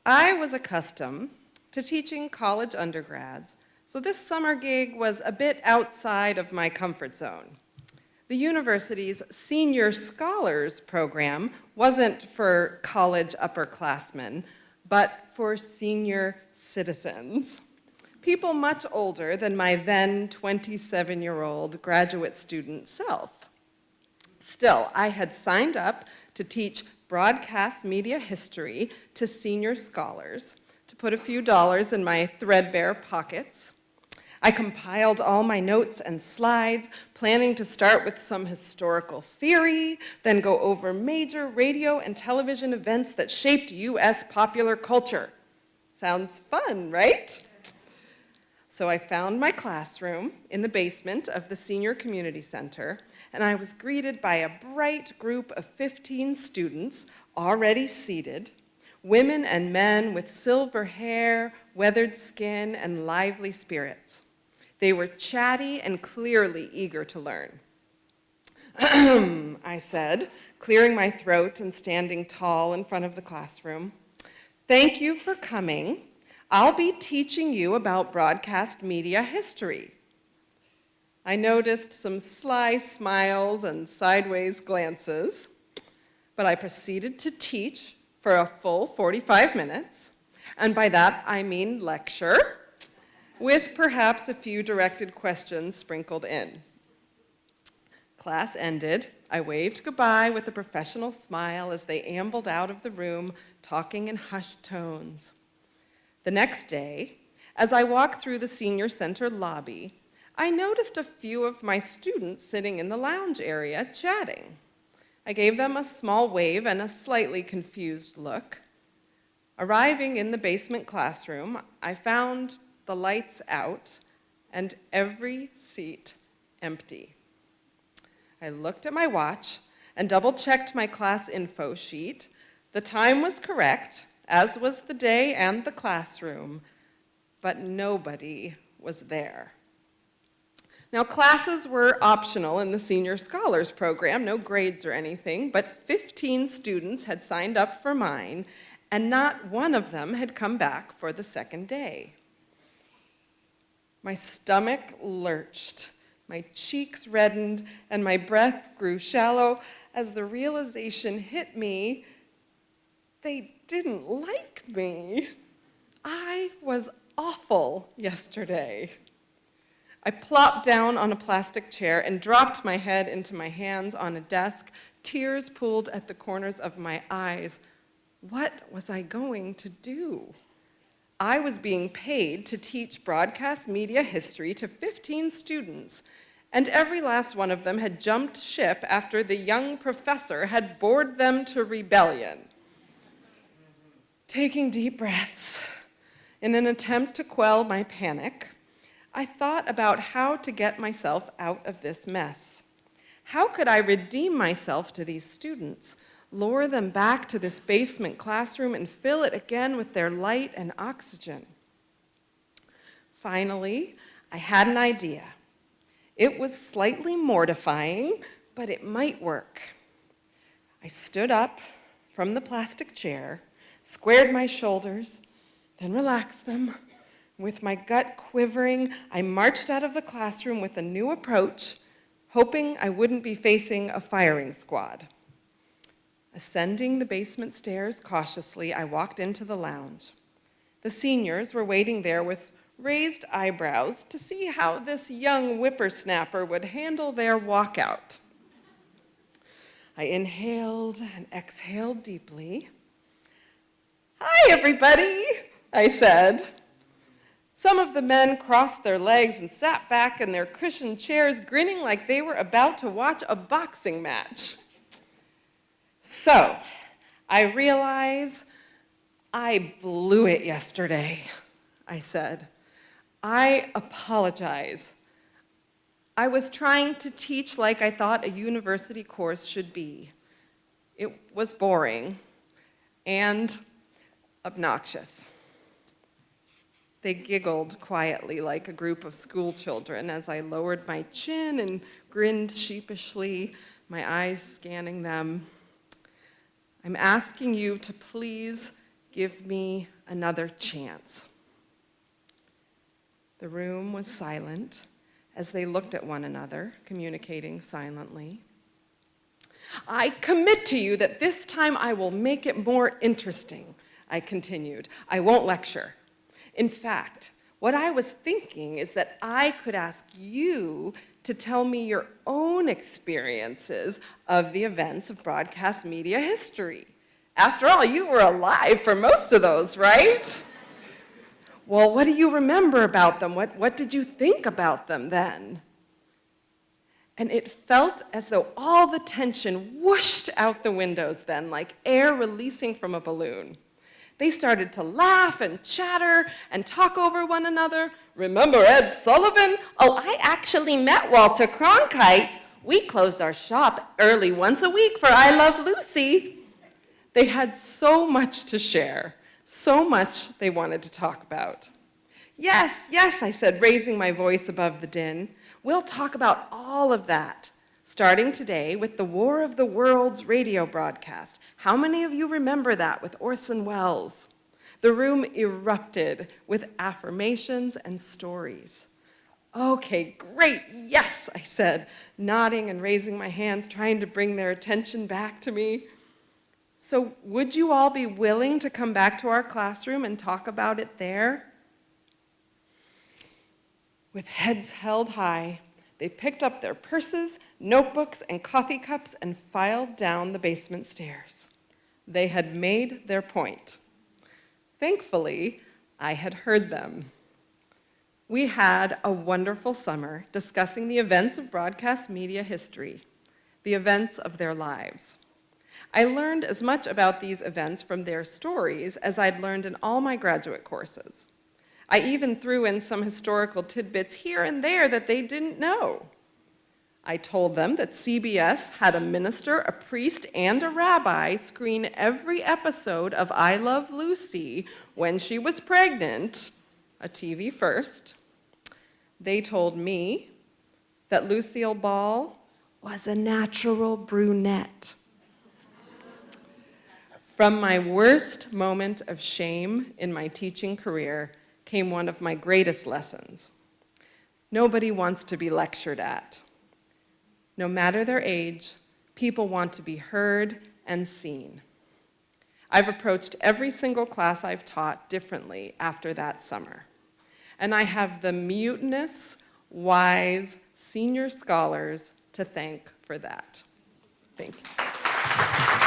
I was accustomed to teaching college undergrads, so this summer gig was a bit outside of my comfort zone. The university's Senior Scholars program wasn't for college upperclassmen, but for senior citizens. People much older than my then 27-year-old graduate student self. Still, I had signed up to teach broadcast media history to senior scholars, to put a few dollars in my threadbare pockets. I compiled all my notes and slides, planning to start with some historical theory, then go over major radio and television events that shaped US popular culture. Sounds fun, right? So I found my classroom in the basement of the Senior Community Center, and I was greeted by a bright group of 15 students already seated, women and men with silver hair, weathered skin, and lively spirits. They were chatty and clearly eager to learn. I said, clearing my throat and standing tall in front of the classroom. Thank you for coming. I'll be teaching you about broadcast media history. I noticed some sly smiles and sideways glances, but I proceeded to teach for a full 45 minutes, and by that I mean lecture, with perhaps a few directed questions sprinkled in. Class ended. I waved goodbye with a professional smile as they ambled out of the room, talking in hushed tones. The next day, as I walked through the senior center lobby, I noticed a few of my students sitting in the lounge area chatting. I gave them a small wave and a slightly confused look. Arriving in the basement classroom, I found the lights out and every seat empty. I looked at my watch and double-checked my class info sheet. The time was correct, as was the day and the classroom, but nobody was there. Now, classes were optional in the Senior Scholars program, no grades or anything, but 15 students had signed up for mine, and not one of them had come back for the second day. My stomach lurched, my cheeks reddened, and my breath grew shallow as the realization hit me they didn't like me. I was awful yesterday. I plopped down on a plastic chair and dropped my head into my hands on a desk, tears pooled at the corners of my eyes. What was I going to do? I was being paid to teach broadcast media history to 15 students, and every last one of them had jumped ship after the young professor had bored them to rebellion. Taking deep breaths, in an attempt to quell my panic, I thought about how to get myself out of this mess. How could I redeem myself to these students, lure them back to this basement classroom, and fill it again with their light and oxygen? Finally, I had an idea. It was slightly mortifying, but it might work. I stood up from the plastic chair, squared my shoulders, then relaxed them. With my gut quivering, I marched out of the classroom with a new approach, hoping I wouldn't be facing a firing squad. Ascending the basement stairs cautiously, I walked into the lounge. The seniors were waiting there with raised eyebrows to see how this young whippersnapper would handle their walkout. I inhaled and exhaled deeply. "Hi, everybody," I said. Some of the men crossed their legs and sat back in their cushioned chairs, grinning like they were about to watch a boxing match. So, I realize I blew it yesterday, I said. I apologize. I was trying to teach like I thought a university course should be. It was boring and obnoxious. They giggled quietly like a group of school children as I lowered my chin and grinned sheepishly, my eyes scanning them. "I'm asking you to please give me another chance. The room was silent as they looked at one another, communicating silently. I commit to you that this time I will make it more interesting, I continued. I won't lecture. In fact, what I was thinking is that I could ask you to tell me your own experiences of the events of broadcast media history. After all, you were alive for most of those, right? Well, what do you remember about them? What did you think about them then? And it felt as though all the tension whooshed out the windows then, like air releasing from a balloon. They started to laugh and chatter and talk over one another. Remember Ed Sullivan? Oh, I actually met Walter Cronkite. We closed our shop early once a week for I Love Lucy. They had so much to share, so much they wanted to talk about. Yes, yes, I said, raising my voice above the din. We'll talk about all of that, starting today with the War of the Worlds radio broadcast. How many of you remember that with Orson Welles? The room erupted with affirmations and stories. Okay, great, yes, I said, nodding and raising my hands, trying to bring their attention back to me. So would you all be willing to come back to our classroom and talk about it there? With heads held high, they picked up their purses, notebooks, and coffee cups and filed down the basement stairs. They had made their point. Thankfully, I had heard them. We had a wonderful summer discussing the events of broadcast media history, the events of their lives. I learned as much about these events from their stories as I'd learned in all my graduate courses. I even threw in some historical tidbits here and there that they didn't know. I told them that CBS had a minister, a priest, and a rabbi screen every episode of I Love Lucy when she was pregnant, a TV first. They told me that Lucille Ball was a natural brunette. From my worst moment of shame in my teaching career came one of my greatest lessons. Nobody wants to be lectured at. No matter their age, people want to be heard and seen. I've approached every single class I've taught differently after that summer. And I have the mutinous, wise, senior scholars to thank for that. Thank you.